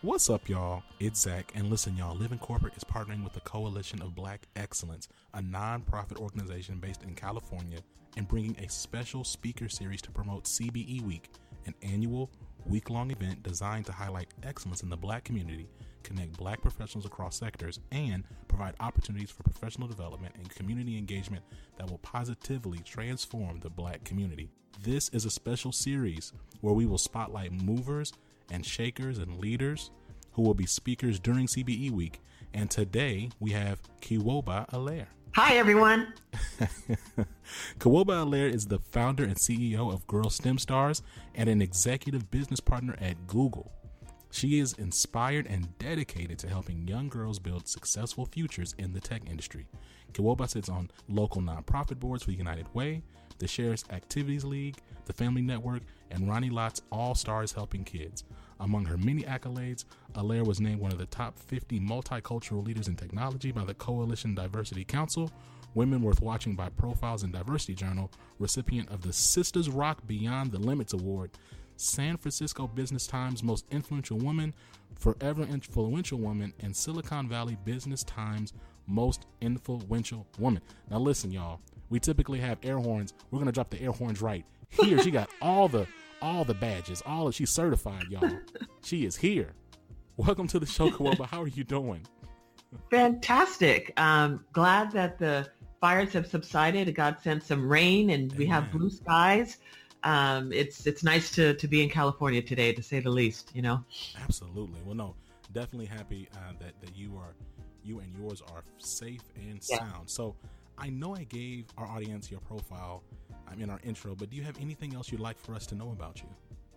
What's up, y'all? It's Zach, and listen, y'all, Living Corporate is partnering with the Coalition of Black Excellence, a non-profit organization based in California, and bringing a special speaker series to promote CBE Week, an annual week-long event designed to highlight excellence in the Black community, connect Black professionals across sectors, and provide opportunities for professional development and community engagement that will positively transform the Black community. This is a special series where we will spotlight movers and shakers and leaders who will be speakers during CBE Week. And today we have Kiwoba Allaire. Hi, everyone. Kiwoba Allaire is the founder and CEO of Girl STEM Stars and an executive business partner at Google. She is inspired and dedicated to helping young girls build successful futures in the tech industry. Kiwoba sits on local nonprofit boards for United Way, the Shares Activities League, the Family Network, and Ronnie Lott's All Stars Helping Kids. Among her many accolades, Allaire was named one of the top 50 multicultural leaders in technology by the Coalition Diversity Council, Women Worth Watching by Profiles in Diversity Journal, recipient of the Sisters Rock Beyond the Limits Award, San Francisco Business Times Most Influential Woman, Forever Influential Woman, and Silicon Valley Business Times Most Influential Woman. Now listen, y'all, we typically have air horns. We're going to drop the air horns right here. She got all the badges, she's certified, y'all. She is here. Welcome to the show, Kiwoba. How are you doing? Fantastic. Glad that the fires have subsided. God sent some rain and we have blue skies. It's nice to be in California today, to say the least, you know? Absolutely. Well, no, definitely happy that you and yours are safe and sound. So I know I gave our audience your profile in our intro, but do you have anything else you'd like for us to know about you?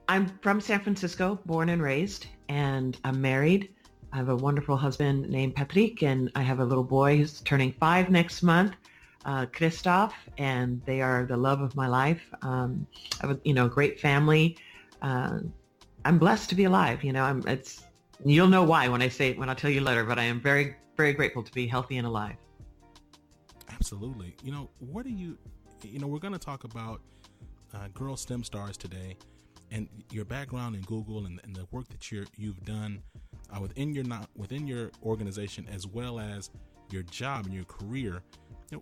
I'm from San Francisco, born and raised, and I'm married. I have a wonderful husband named Patrick, and I have a little boy who's turning 5 next month, Christoph, and they are the love of my life. I have a great family. I'm blessed to be alive. You'll know why when I tell you later, but I am very, very grateful to be healthy and alive. Absolutely. We're going to talk about Girl STEM Stars today, and your background in Google and the work that you've done within your organization, as well as your job and your career.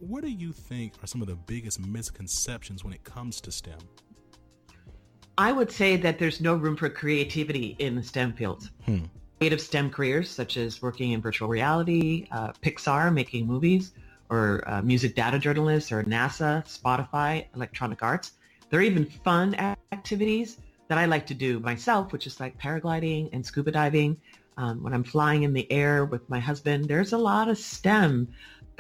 What do you think are some of the biggest misconceptions when it comes to STEM? I would say that there's no room for creativity in the STEM fields. Creative STEM careers, such as working in virtual reality, Pixar, making movies, or music data journalists, or NASA, Spotify, electronic arts. There are even fun activities that I like to do myself, which is like paragliding and scuba diving. When I'm flying in the air with my husband, there's a lot of STEM.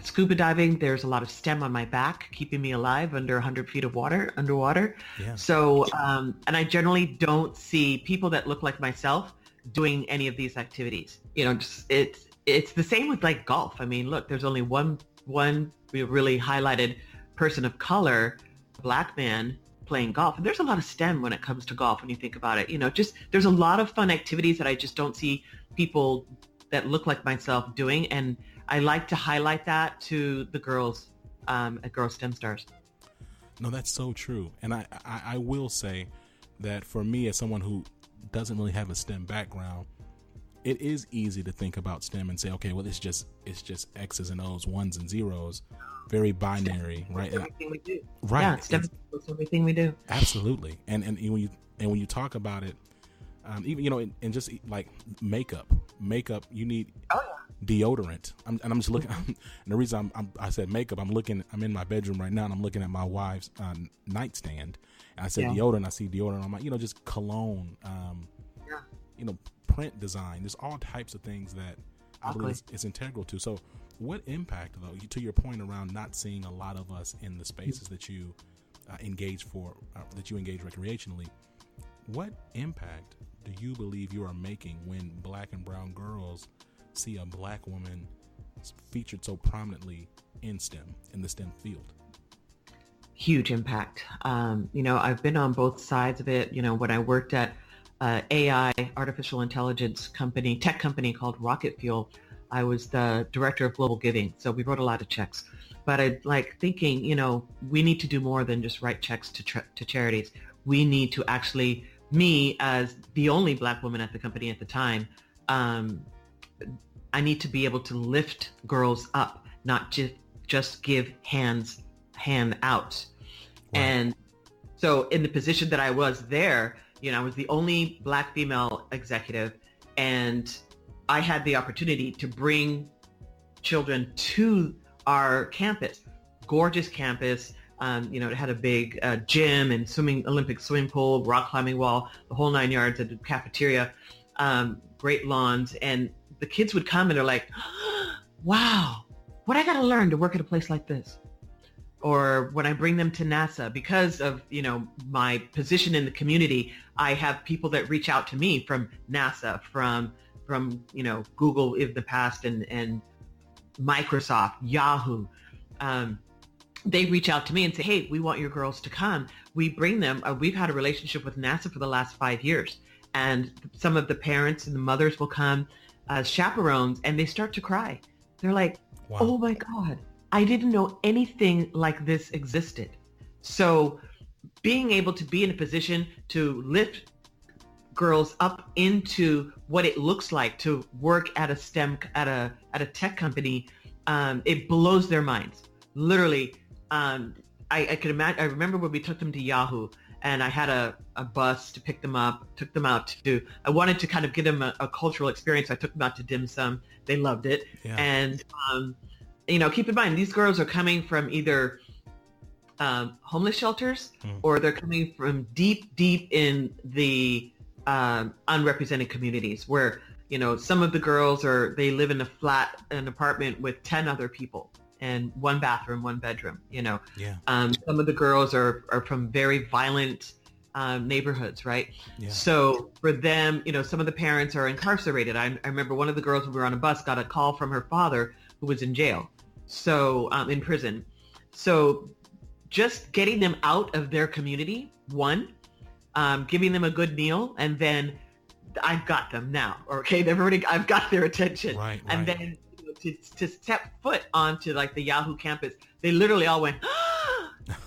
Scuba diving, there's a lot of STEM on my back, keeping me alive under 100 feet of water, underwater. Yeah. So, and I generally don't see people that look like myself doing any of these activities. It's the same with like golf. I mean, look, there's only one really highlighted person of color, Black man, playing golf. And there's a lot of STEM when it comes to golf when you think about it. There's a lot of fun activities that I just don't see people that look like myself doing. And I like to highlight that to the girls at Girl STEM Stars. No, that's so true. And I will say that for me, as someone who doesn't really have a STEM background, it is easy to think about STEM and say, okay, well, it's just X's and O's, ones and zeros, very binary, right? Everything we do. Right. Yeah, STEM is everything we do. Absolutely. And when you talk about it, even and just like makeup, you need deodorant. I'm just looking. And the reason I said makeup, I'm in my bedroom right now, and I'm looking at my wife's nightstand, and I said deodorant. I see deodorant. I'm like, just cologne. Print design. There's all types of things that I believe is integral to. So what impact, though, to your point around not seeing a lot of us in the spaces that you engage recreationally, what impact do you believe you are making when Black and brown girls see a Black woman featured so prominently in the STEM field? Huge impact. I've been on both sides of it. When I worked at AI, artificial intelligence tech company called Rocket Fuel, I was the director of global giving. So we wrote a lot of checks. But I like thinking, we need to do more than just write checks to charities. We need to actually, me as the only Black woman at the company at the time, I need to be able to lift girls up, not just give hand out. Wow. And so in the position that I was there, I was the only Black female executive, and I had the opportunity to bring children to our campus, gorgeous campus. It had a big gym and Olympic swimming pool, rock climbing wall, the whole 9 yards, at the cafeteria, great lawns. And the kids would come and they're like, wow, what I got to learn to work at a place like this? Or when I bring them to NASA, because of, my position in the community, I have people that reach out to me from NASA, from Google in the past, and Microsoft, Yahoo. They reach out to me and say, hey, we want your girls to come. We bring them. We've had a relationship with NASA for the last 5 years. And some of the parents and the mothers will come as chaperones, and they start to cry. They're like, wow. Oh my God, I didn't know anything like this existed. So being able to be in a position to lift girls up into what it looks like to work at a STEM, at a tech company, it blows their minds. Literally, I could imagine. I remember when we took them to Yahoo, and I had a bus to pick them up, took them out to, I wanted to kind of give them a cultural experience. So I took them out to dim sum. They loved it. Yeah. And, keep in mind, these girls are coming from either homeless shelters, or they're coming from deep in the unrepresented communities where, some of the girls they live in an apartment with 10 other people and one bathroom, one bedroom, Yeah. Some of the girls are from very violent neighborhoods, right? Yeah. So for them, some of the parents are incarcerated. I remember one of the girls when we were on a bus got a call from her father who was in jail. So in prison. So just getting them out of their community, one, giving them a good meal, and then I've got them now. Okay, I've got their attention. Right. And then to step foot onto like the Yahoo campus, they literally all went,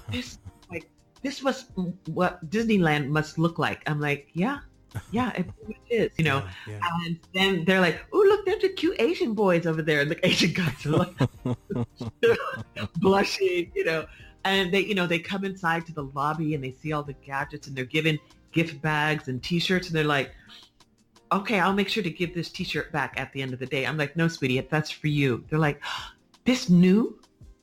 this was what Disneyland must look like. I'm like, yeah, it is, Yeah. And then they're like, oh, look, there's the cute Asian boys over there. And the Asian guys are like blushing, and they come inside to the lobby and they see all the gadgets and they're given gift bags and t-shirts, and they're like, okay, I'll make sure to give this t-shirt back at the end of the day. I'm like, no, sweetie, that's for you. They're like, this new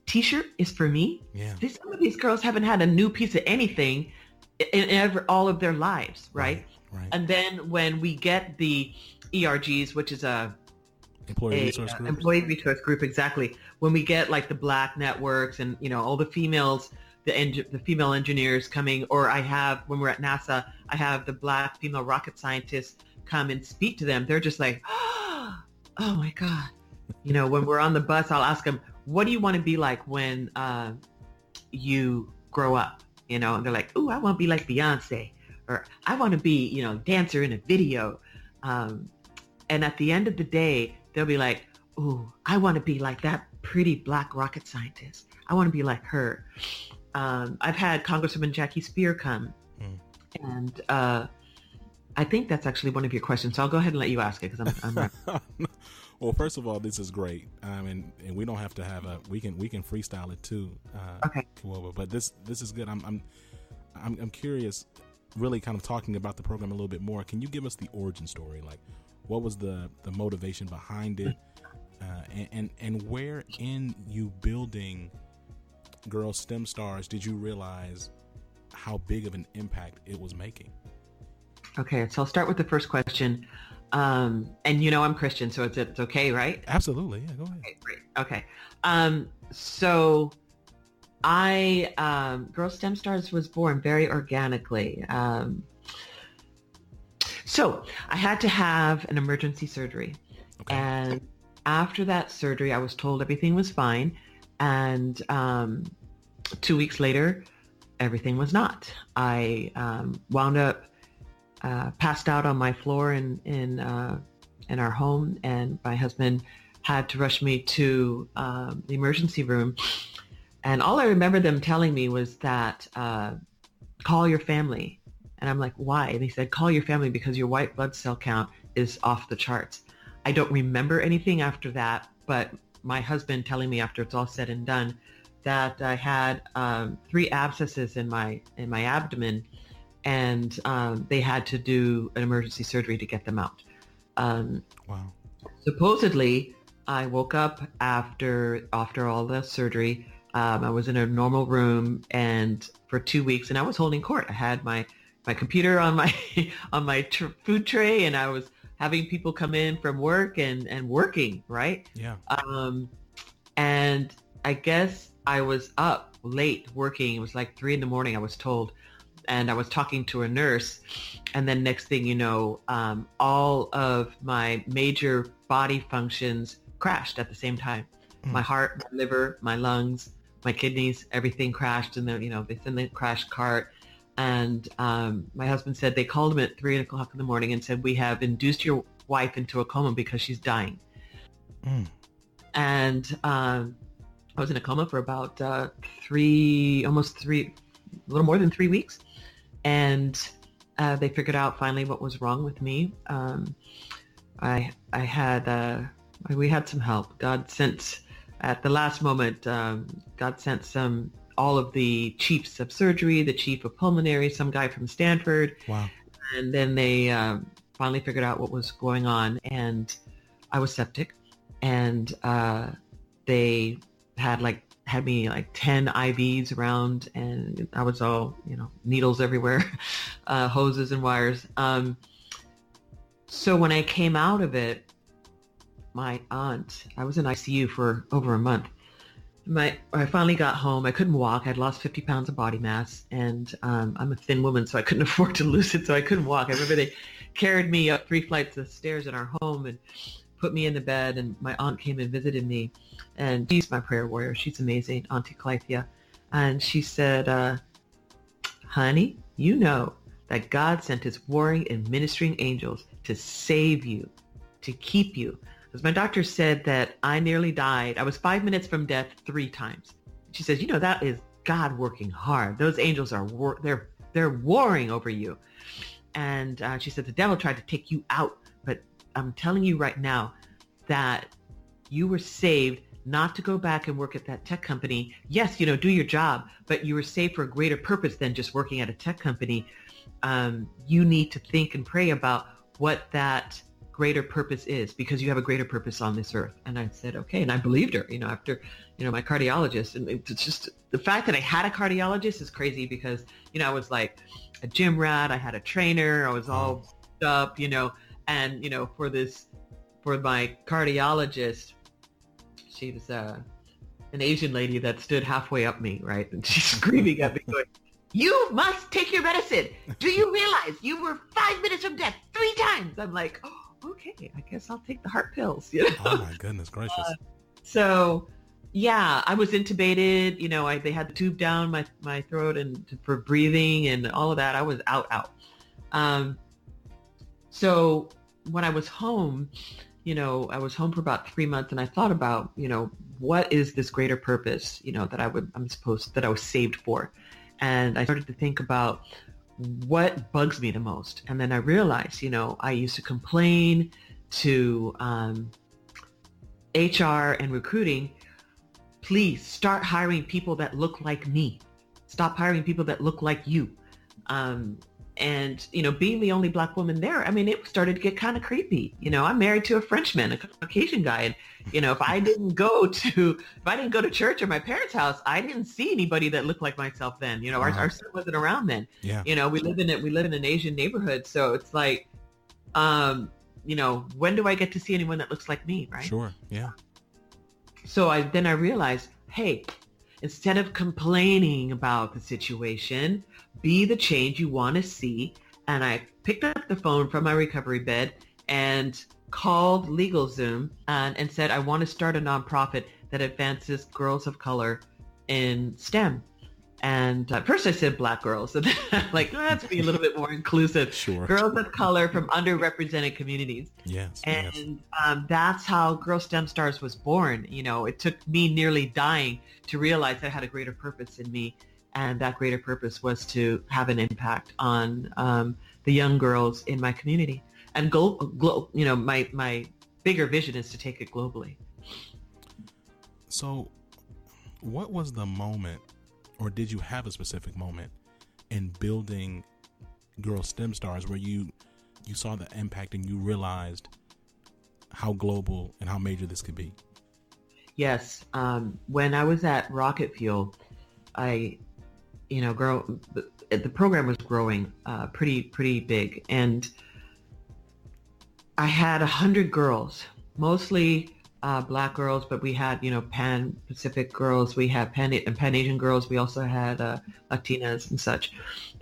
t-shirt is for me? Yeah. Some of these girls haven't had a new piece of anything in all of their lives, right? Right. And then when we get the ERGs, which is employee resource group, exactly. When we get like the Black networks and, all the females, the female engineers coming, or when we're at NASA, I have the Black female rocket scientists come and speak to them. They're just like, oh my God. When we're on the bus, I'll ask them, what do you want to be like when you grow up? And they're like, oh, I want to be like Beyonce, or I want to be, dancer in a video. And at the end of the day, they'll be like, oh, I want to be like that pretty Black rocket scientist. I want to be like her. I've had Congresswoman Jackie Spear come, and I think that's actually one of your questions. So I'll go ahead and let you ask it because I'm Well, first of all, this is great, and we don't have to have we can freestyle it too. Okay. Kiwoba, but this is good. I'm curious, really kind of talking about the program a little bit more. Can you give us the origin story? Like, what was the motivation behind it, and where in you building Girl STEM Stars did you realize how big of an impact it was making? Okay, so I'll start with the first question. And I'm Christian, so it's okay, right? Absolutely. Yeah, go ahead. Okay, great. Okay. So Girl STEM Stars was born very organically. So I had to have an emergency surgery. Okay. And after that surgery, I was told everything was fine. And 2 weeks later, everything was not. I wound up passed out on my floor in our home, and my husband had to rush me to the emergency room. And all I remember them telling me was that call your family. And I'm like, why? And they said, call your family because your white blood cell count is off the charts. I don't remember anything after that, but my husband telling me after it's all said and done that I had 3 abscesses in my abdomen, and they had to do an emergency surgery to get them out. Wow. Supposedly, I woke up after all the surgery. I was in a normal room, and for 2 weeks, and I was holding court. I had my computer on my food tray, and I was having people come in from work and working, right? Yeah. And I guess I was up late working. It was like 3 a.m, I was told. And I was talking to a nurse. And then next thing you know, all of my major body functions crashed at the same time. My heart, my liver, my lungs, my kidneys, everything crashed. And then, they sent the crash cart. And my husband said they called him at 3 o'clock in the morning and said, "We have induced your wife into a coma because she's dying." And I was in a coma for about a little more than 3 weeks. And they figured out finally what was wrong with me. We had some help. God sent, at the last moment, God sent all of the chiefs of surgery, the chief of pulmonary, some guy from Stanford. Wow. And then they finally figured out what was going on, and I was septic. And they had me 10 IVs around, and I was all, needles everywhere, hoses and wires. So when I came out of it, my aunt, I was in ICU for over a month. I finally got home. I couldn't walk. I'd lost 50 pounds of body mass, and I'm a thin woman, so I couldn't afford to lose it, so I couldn't walk. I remember they carried me up 3 flights of stairs in our home and put me in the bed, and my aunt came and visited me, and she's my prayer warrior. She's amazing, Auntie Clythia. And she said, "Honey, you know that God sent his warring and ministering angels to save you, to keep you." Because my doctor said that I nearly died. I was 5 minutes from death 3 times. She says, that is God working hard. Those angels are they're warring over you. And she said, the devil tried to take you out, but I'm telling you right now that you were saved not to go back and work at that tech company. Yes, do your job, but you were saved for a greater purpose than just working at a tech company. You need to think and pray about what that greater purpose is, because you have a greater purpose on this earth. And I said, okay. And I believed her, after, my cardiologist. And it's just the fact that I had a cardiologist is crazy, because, I was like a gym rat. I had a trainer. I was all up, and, for my cardiologist, she was an Asian lady that stood halfway up me, right? And she's screaming at me going, "You must take your medicine. Do you realize you were 5 minutes from death 3 times?" I'm like, "Oh, okay, I guess I'll take the heart pills." Oh my goodness gracious. So yeah, I was intubated, they had the tube down my throat and for breathing and all of that. I was out. So when I was home, I was home for about 3 months, and I thought about, what is this greater purpose, that I was saved for. And I started to think about what bugs me the most. And then I realized, I used to complain to HR and recruiting, "Please start hiring people that look like me. Stop hiring people that look like you." And, being the only Black woman there, it started to get kind of creepy. I'm married to a Frenchman, a Caucasian guy. And, if I didn't go to church or my parents' house, I didn't see anybody that looked like myself then. Our son wasn't around then. Yeah. We live in an Asian neighborhood. So it's like, when do I get to see anyone that looks like me? Right. Sure. Yeah. So I realized, hey, instead of complaining about the situation, be the change you want to see. And I picked up the phone from my recovery bed and called LegalZoom and said, I want to start a nonprofit that advances girls of color in STEM. And at first I said Black girls. And let's be a little bit more inclusive. Sure. Girls of color from underrepresented communities. Yes. And that's how Girl STEM Stars was born. It took me nearly dying to realize I had a greater purpose in me. And that greater purpose was to have an impact on the young girls in my community. And my bigger vision is to take it globally. So what was the moment, or did you have a specific moment in building Girl STEM Stars where you saw the impact and you realized how global and how major this could be? Yes. When I was at Rocket Fuel, the program was growing pretty big, and I had 100 girls, mostly Black girls, but we had Pan Pacific girls, we had Pan Asian girls, we also had Latinas and such,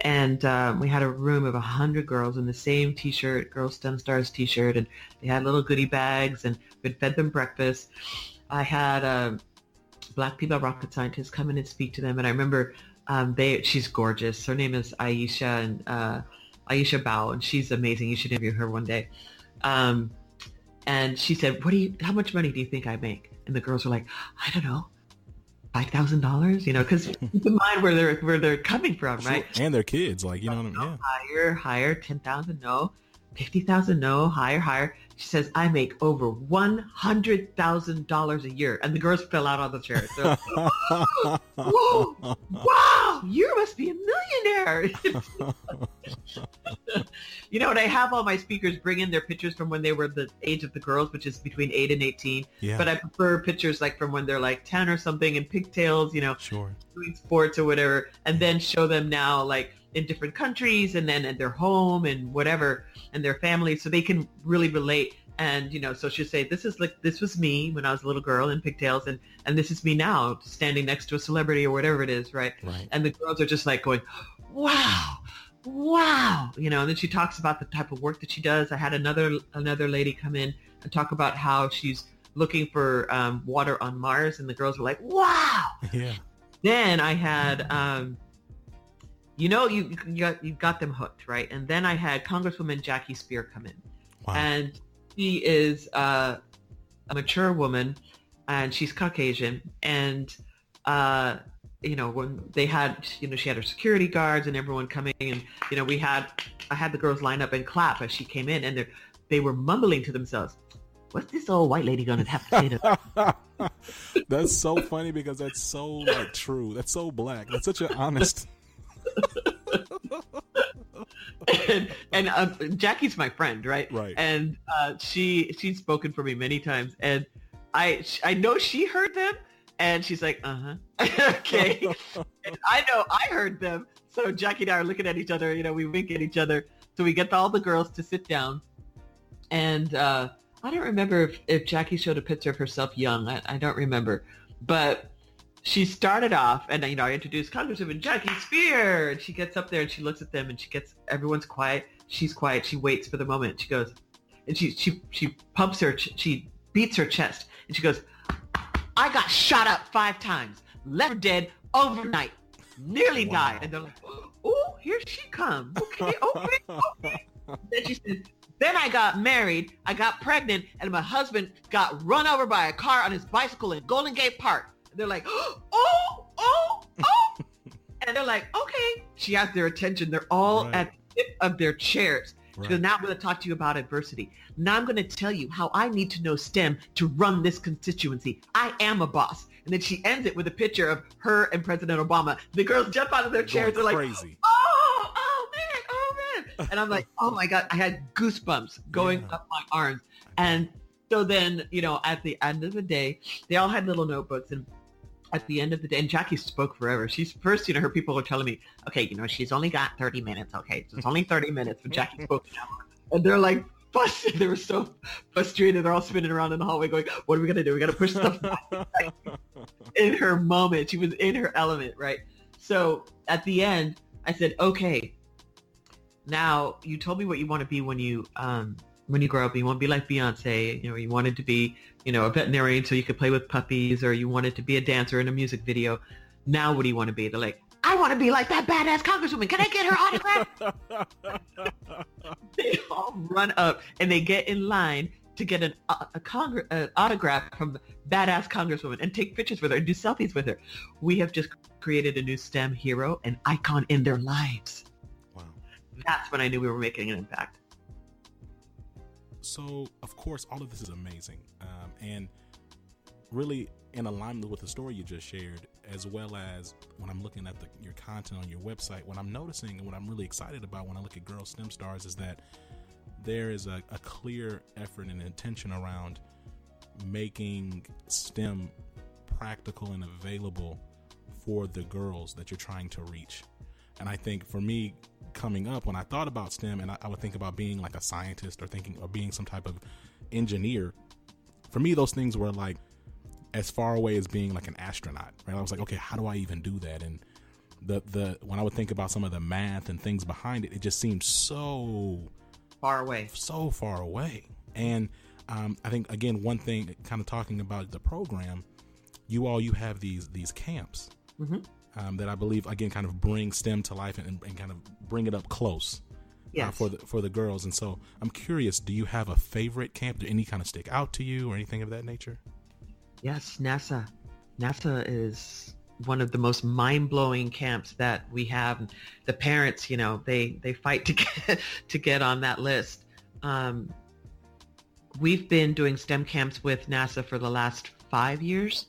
and we had a room of 100 girls in the same T-shirt, Girl STEM Stars T-shirt, and they had little goodie bags, and we'd fed them breakfast. I had Black female rocket scientists come in and speak to them, and I remember she's gorgeous. Her name is Aisha, and Aisha Bao, and she's amazing. You should interview her one day. And she said, how much money do you think I make? And the girls were like, I don't know, $5,000, because keep in mind where they're coming from, right? Sure. And their kids, like, what I mean? Yeah. Higher, 10,000, no. 50,000, no. Higher. She says, I make over $100,000 a year. And the girls fell out on the chair. Like, whoa, wow, you must be a millionaire. And I have all my speakers bring in their pictures from when they were the age of the girls, which is between 8 and 18. Yeah. But I prefer pictures like from when they're like 10 or something in pigtails, sure, doing sports or whatever, and then show them now like in different countries and then at their home and whatever and their families, so they can really relate. And so she'll say, this was me when I was a little girl in pigtails, and this is me now standing next to a celebrity or whatever it is, right? And the girls are just like going, wow, and then she talks about the type of work that she does. I had another lady come in and talk about how she's looking for water on Mars, and the girls were like, wow. Yeah. Then I had you got them hooked, right? And then I had Congresswoman Jackie Spear come in. Wow. And she is a mature woman, and she's Caucasian. And, when they had, she had her security guards and everyone coming, and, I had the girls line up and clap as she came in, and they were mumbling to themselves, what's this old white lady going to have to say to us? That's so funny, because that's so true. That's so Black. That's such an honest... and Jackie's my friend, right? And she's spoken for me many times, and I know she heard them, and she's like, okay. And I know I heard them, so Jackie and I are looking at each other, we wink at each other, so we get all the girls to sit down. And I don't remember if Jackie showed a picture of herself young. I don't remember, but she started off, and I introduced Congresswoman Jackie Spear, and she gets up there and she looks at them, and everyone's quiet. She's quiet. She waits for the moment. She goes, and she pumps she beats her chest, and she goes, I got shot up 5 times, left for dead overnight, nearly died. And they're like, oh, here she comes. Okay. Then she says, then I got married, I got pregnant, and my husband got run over by a car on his bicycle in Golden Gate Park. They're like, oh. And they're like, okay. She has their attention. They're all at the tip of their chairs. She goes, now I'm going to talk to you about adversity. Now I'm going to tell you how I need to know STEM to run this constituency. I am a boss. And then she ends it with a picture of her and President Obama. The girls jump out of their chairs. They're like, crazy. Oh man. And I'm like, oh my God. I had goosebumps going up my arms. And so then, at the end of the day, they all had little notebooks, and at the end of the day, and Jackie spoke forever. She's first, her people were telling me, okay, she's only got 30 minutes. Okay, it's only 30 minutes. But Jackie spoke an hour. And they're like, they were so frustrated. They're all spinning around in the hallway going, what are we going to do? We got to push stuff back. In her moment, she was in her element, right? So at the end, I said, okay, now you told me what you want to be when you grow up. You want to be like Beyonce, you wanted to be, a veterinarian so you could play with puppies, or you wanted to be a dancer in a music video. Now what do you want to be? They're like, I want to be like that badass congresswoman. Can I get her autograph? They all run up and they get in line to get an autograph from the badass congresswoman and take pictures with her and do selfies with her. We have just created a new STEM hero, an icon in their lives. Wow. That's when I knew we were making an impact. So of course, all of this is amazing, and really in alignment with the story you just shared, as well as when I'm looking at your content on your website, what I'm noticing and what I'm really excited about when I look at Girl STEM Stars is that there is a clear effort and intention around making STEM practical and available for the girls that you're trying to reach. And I think for me, coming up, when I thought about STEM, and I would think about being like a scientist or being some type of engineer, for me those things were like as far away as being like an astronaut, right? I was like, okay, how do I even do that? And the when I would think about some of the math and things behind it, it just seemed so far away. And I think, again, one thing, kind of talking about the program, you have these camps that I believe, again, kind of bring STEM to life and kind of bring it up close. Yes. For the girls. And so I'm curious, do you have a favorite camp? Do any kind of stick out to you or anything of that nature? Yes, NASA. NASA is one of the most mind-blowing camps that we have. The parents, they fight to get on that list. We've been doing STEM camps with NASA for the last 5 years,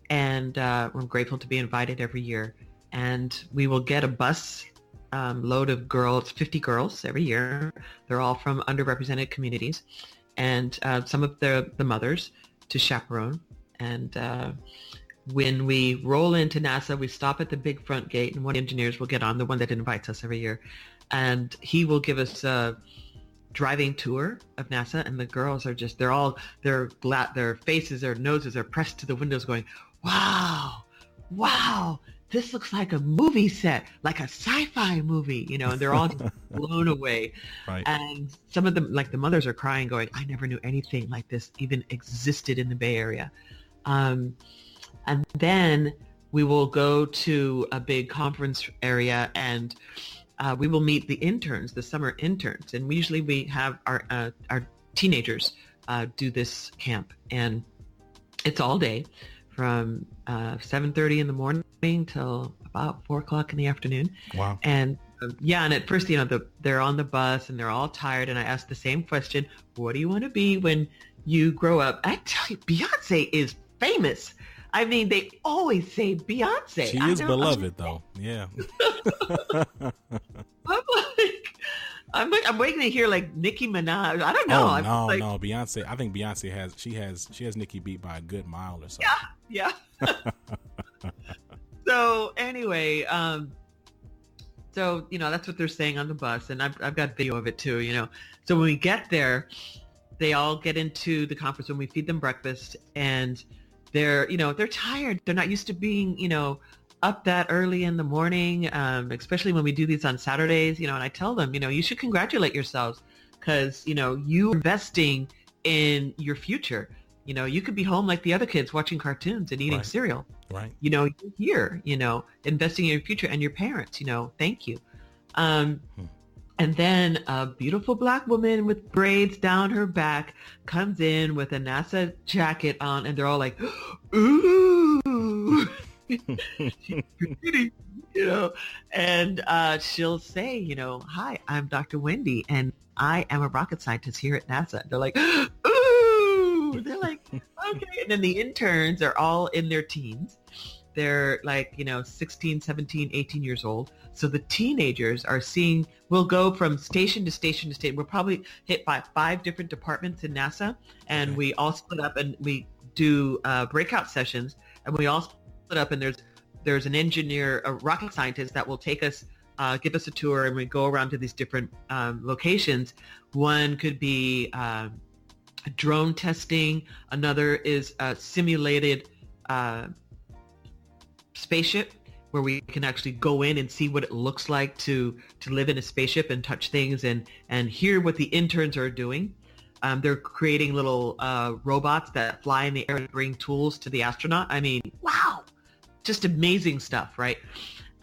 and we're grateful to be invited every year. And we will get a bus load of girls, 50 girls every year. They're all from underrepresented communities, and some of the mothers to chaperone. And when we roll into NASA, we stop at the big front gate, and one of the engineers will get on, the one that invites us every year, and he will give us a driving tour of NASA. And the girls are just, their faces, their noses are pressed to the windows going, wow, this looks like a movie set, like a sci-fi movie, and they're all just blown away. Right. And some of them, like the mothers, are crying going, I never knew anything like this even existed in the Bay Area. And then we will go to a big conference area, and we will meet the interns, the summer interns. And usually we have our teenagers do this camp, and it's all day from 7:30 in the morning till about 4 o'clock in the afternoon. Wow. And and at first, they're on the bus and they're all tired. And I ask the same question, what do you want to be when you grow up? I tell you, Beyonce is famous. I mean, they always say Beyonce. She is beloved, though. Yeah. I'm waiting to hear like Nicki Minaj. I don't know. No, Beyonce. I think Beyonce has Nicki beat by a good mile or so. Yeah. So anyway, that's what they're saying on the bus, and I've got video of it too. So when we get there, they all get into the conference room. We feed them breakfast, and they're tired. They're not used to being, up that early in the morning, especially when we do these on Saturdays, and I tell them, you should congratulate yourselves because, you're investing in your future. You could be home like the other kids watching cartoons and eating cereal. Right. You're here, investing in your future and your parents, thank you. And then a beautiful Black woman with braids down her back comes in with a NASA jacket on, and they're all like, ooh, she's pretty, and she'll say, hi, I'm Dr. Wendy, and I am a rocket scientist here at NASA. They're like, ooh, they're like, okay. And then the interns are all in their teens. They're like, 16, 17, 18 years old. So the teenagers we'll go from station to station to station. We're probably hit by 5 different departments in NASA, and we all split up and we do breakout sessions, and we all split up, and there's an engineer, a rocket scientist that will take us, give us a tour, and we go around to these different locations. One could be drone testing. Another is a simulated spaceship, where we can actually go in and see what it looks like to live in a spaceship and touch things and hear what the interns are doing. They're creating little robots that fly in the air and bring tools to the astronaut. I mean, wow, just amazing stuff, right?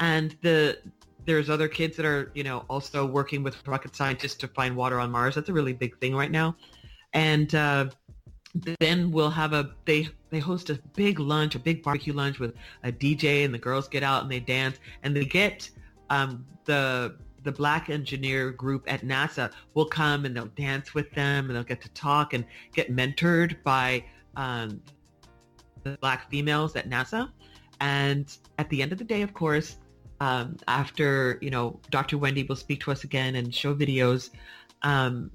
And there's other kids that are, also working with rocket scientists to find water on Mars. That's a really big thing right now. And then we'll have they host a big lunch, a big barbecue lunch with a DJ, and the girls get out and they dance, and they get the the Black engineer group at NASA will come and they'll dance with them and they'll get to talk and get mentored by the Black females at NASA. And at the end of the day, of course, after, Dr. Wendy will speak to us again and show videos, I'll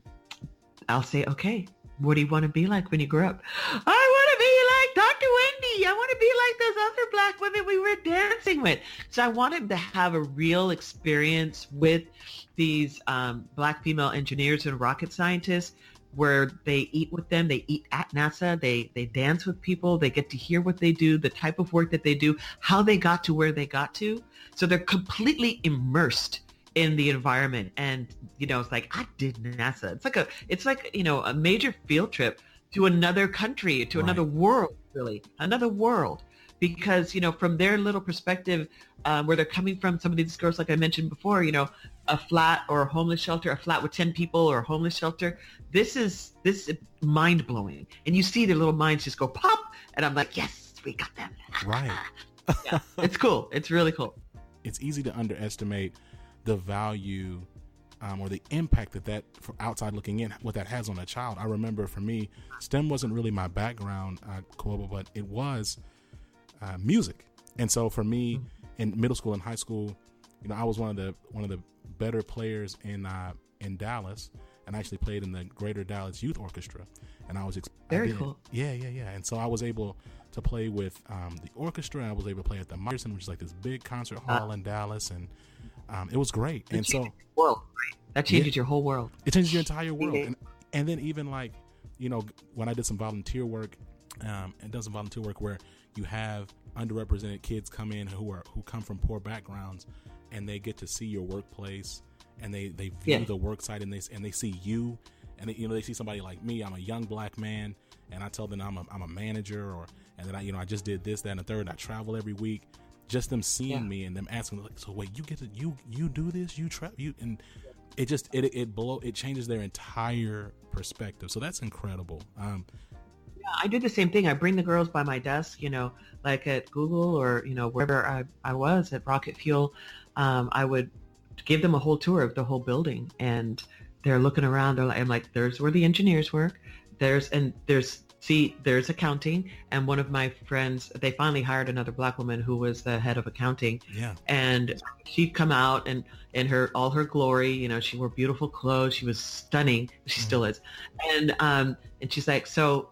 say, okay, what do you want to be like when you grow up? I want to be like Dr. Wendy. I want to be like those other Black women we were dancing with. So I wanted to have a real experience with these Black female engineers and rocket scientists where they eat with them. They eat at NASA. They dance with people. They get to hear what they do, the type of work that they do, how they got to where they got to. So they're completely immersed in the environment. And, it's like, I did NASA. It's like a major field trip to another country, to another world, really, another world. Because, from their little perspective, where they're coming from, some of these girls, like I mentioned before, a flat or a homeless shelter, a flat with 10 people or a homeless shelter. This is mind blowing. And you see their little minds just go pop. And I'm like, yes, we got them. Right. Yeah, it's cool. It's really cool. It's easy to underestimate the value or the impact that from outside looking in, what that has on a child. I remember for me, STEM wasn't really my background, Kiwoba, but it was music. And so for me in middle school and high school, I was one of the better players in Dallas, and I actually played in the Greater Dallas Youth Orchestra. And I was very cool. Yeah. And so I was able to play with the orchestra, and I was able to play at the Meyerson, which is like this big concert hall in Dallas, and it was great. And so world, right? That changes your whole world. It changes your entire world. And then even like, when I did some volunteer work, and done some volunteer work where you have underrepresented kids come in who come from poor backgrounds, and they get to see your workplace, and they view the work site, and they see you, and they see somebody like me. I'm a young Black man, and I tell them I'm a manager, and then I just did this, that, and the third. And I travel every week. Just them seeing me and them asking, like, so wait, you get to you do this, you and it just it changes their entire perspective. So that's incredible. I did the same thing. I bring the girls by my desk, like at Google or, wherever I was at Rocket Fuel. I would give them a whole tour of the whole building, and they're looking around. I'm like, there's where the engineers work. There's accounting. And one of my friends, they finally hired another Black woman who was the head of accounting. Yeah. And she'd come out and in all her glory, she wore beautiful clothes. She was stunning. She still is. And she's like, so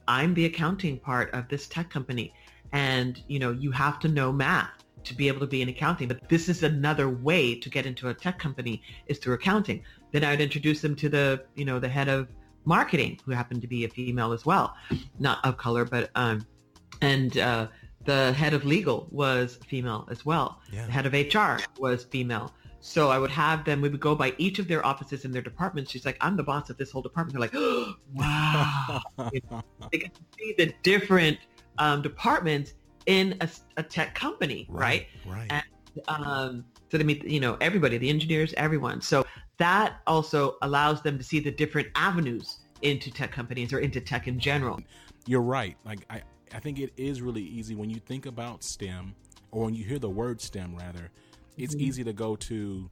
I'm the accounting part of this tech company. And, you have to know math to be able to be in accounting. But this is another way to get into a tech company is through accounting. Then I'd introduce them to the head of marketing, who happened to be a female as well, not of color, but the head of legal was female as well. Yeah. The head of HR was female. So I would have them, we would go by each of their offices and their departments. She's like, I'm the boss of this whole department. They're like, oh, wow. They get to see the different departments in a tech company, right? Right. And so they meet, everybody, the engineers, everyone. So that also allows them to see the different avenues into tech companies or into tech in general. You're right. Like I think it is really easy when you think about STEM, or when you hear the word STEM rather, it's easy to go to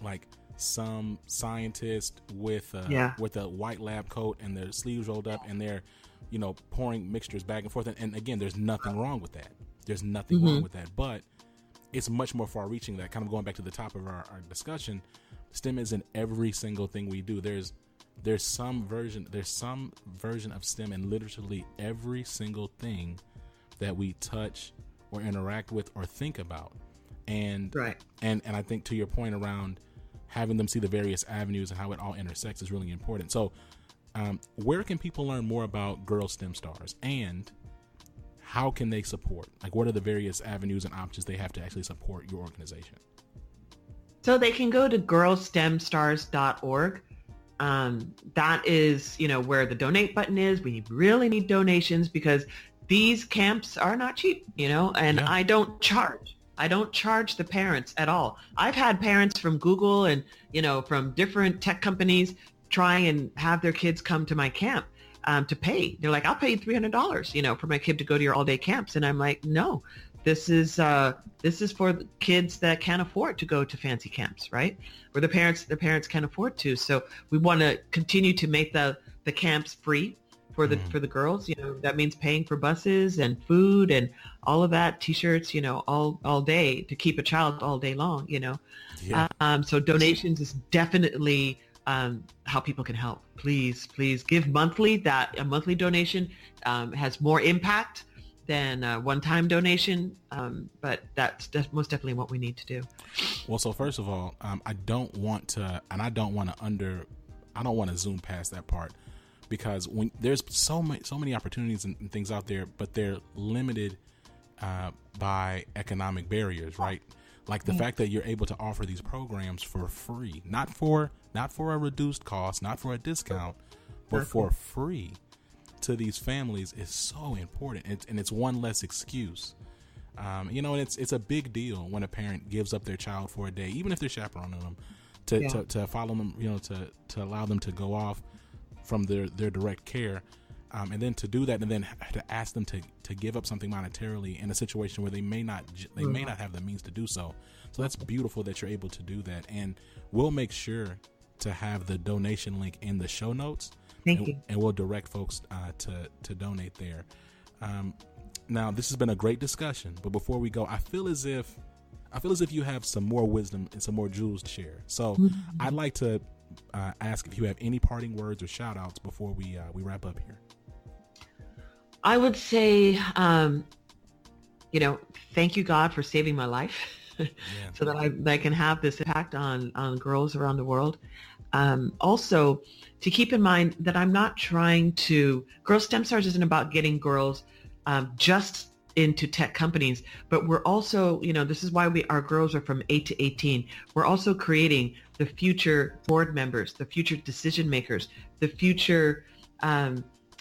like some scientist with a white lab coat and their sleeves rolled up, and they're pouring mixtures back and forth. And again, there's nothing wrong with that. There's nothing wrong with that. But it's much more far-reaching. That kind of going back to the top of our discussion, STEM is in every single thing we do. There's some version of STEM in literally every single thing that we touch or interact with or think about. And and I think to your point around having them see the various avenues and how it all intersects is really important. So where can people learn more about Girl STEM Stars, and how can they support? Like, what are the various avenues and options they have to actually support your organization? So they can go to girlstemstars.org. That is, where the donate button is. We really need donations because these camps are not cheap, and I don't charge. I don't charge the parents at all. I've had parents from Google and, from different tech companies try and have their kids come to my camp to pay. They're like, I'll pay you $300, for my kid to go to your all-day camps. And I'm like, no, This is for the kids that can't afford to go to fancy camps, right? Or their parents can't afford to. So we want to continue to make the camps free for the girls. You know, that means paying for buses and food and all of that, t-shirts, you know, all day to keep a child all day long, you know. Yeah. So donations is definitely how people can help. Please give monthly. That a monthly donation has more impact than a one-time donation, but that's most definitely what we need to do. Well, so first of all, I don't want to zoom past that part, because when there's so many opportunities and things out there, but they're limited by economic barriers, right? Like the fact that you're able to offer these programs for free, not for a reduced cost, not for a discount, but for free to these families is so important. And it's one less excuse. You know, and it's a big deal when a parent gives up their child for a day, even if they're chaperoning them, to follow them, you know, to allow them to go off from their direct care. And then to do that, and then to ask them to give up something monetarily in a situation where they may not have the means to do so. So that's beautiful that you're able to do that, and we'll make sure to have the donation link in the show notes. Thank you. And we'll direct folks to donate there. Now, this has been a great discussion, but before we go, I feel as if you have some more wisdom and some more jewels to share. So I'd like to ask if you have any parting words or shout outs before we wrap up here. I would say, you know, thank you, God, for saving my life so that I can have this impact on girls around the world. Also, to keep in mind that I'm not trying to, Girl STEM Stars isn't about getting girls just into tech companies, but we're also, you know, this is why our girls are from 8 to 18. We're also creating the future board members, the future decision makers, the future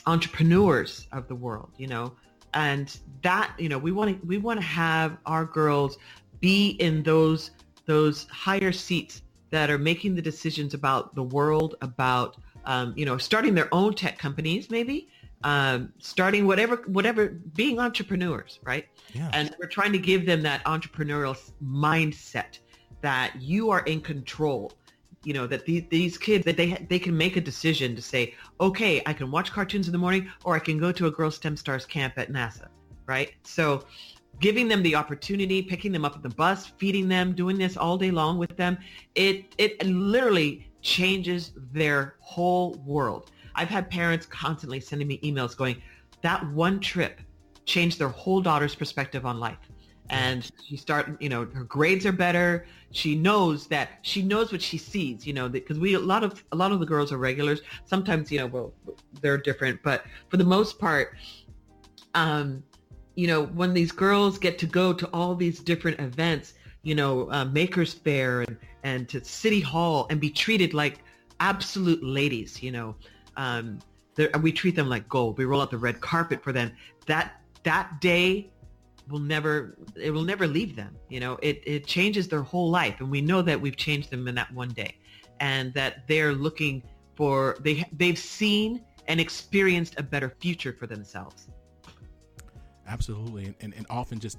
entrepreneurs of the world, you know, and that, you know, we want to have our girls be in those higher seats that are making the decisions about the world, about, you know, starting their own tech companies, maybe, starting whatever, being entrepreneurs, right? Yeah. And we're trying to give them that entrepreneurial mindset that you are in control. You know, that these kids, that they can make a decision to say, okay, I can watch cartoons in the morning, or I can go to a Girl STEM Stars camp at NASA, right? So giving them the opportunity, picking them up at the bus, feeding them, doing this all day long with them, it literally changes their whole world. I've had parents constantly sending me emails going, that one trip changed their whole daughter's perspective on life. And you know, her grades are better. She knows what she sees, you know, because a lot of the girls are regulars. Sometimes, you know, well, they're different, but for the most part, you know, when these girls get to go to all these different events, you know, Makers Fair and to City Hall and be treated like absolute ladies, you know, we treat them like gold. We roll out the red carpet for them. That day will never leave them. You know, it changes their whole life. And we know that we've changed them in that one day, and that they're looking for, they've seen and experienced a better future for themselves. Absolutely. And often just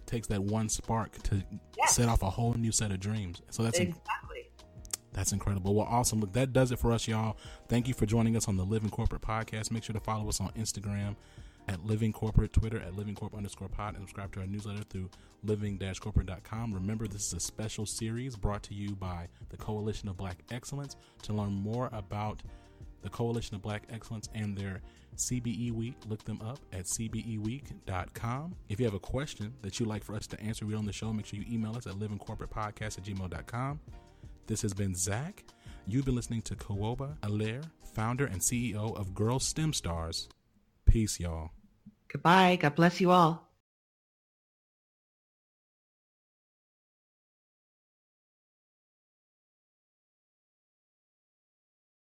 takes that one spark to set off a whole new set of dreams. So that's exactly. That's incredible. Well, awesome. Look, that does it for us, y'all. Thank you for joining us on the Living Corporate Podcast. Make sure to follow us on Instagram at Living Corporate, Twitter at livingcorp_pod, and subscribe to our newsletter through living-corporate.com. Remember, this is a special series brought to you by the Coalition of Black Excellence. To learn more about the Coalition of Black Excellence and their CBE Week, look them up at cbeweek.com. If you have a question that you'd like for us to answer on the show, make sure you email us at livingcorporatepodcast@gmail.com. This has been Zach. You've been listening to Kiwoba Allaire, founder and CEO of Girl STEM Stars. Peace, y'all. Goodbye. God bless you all.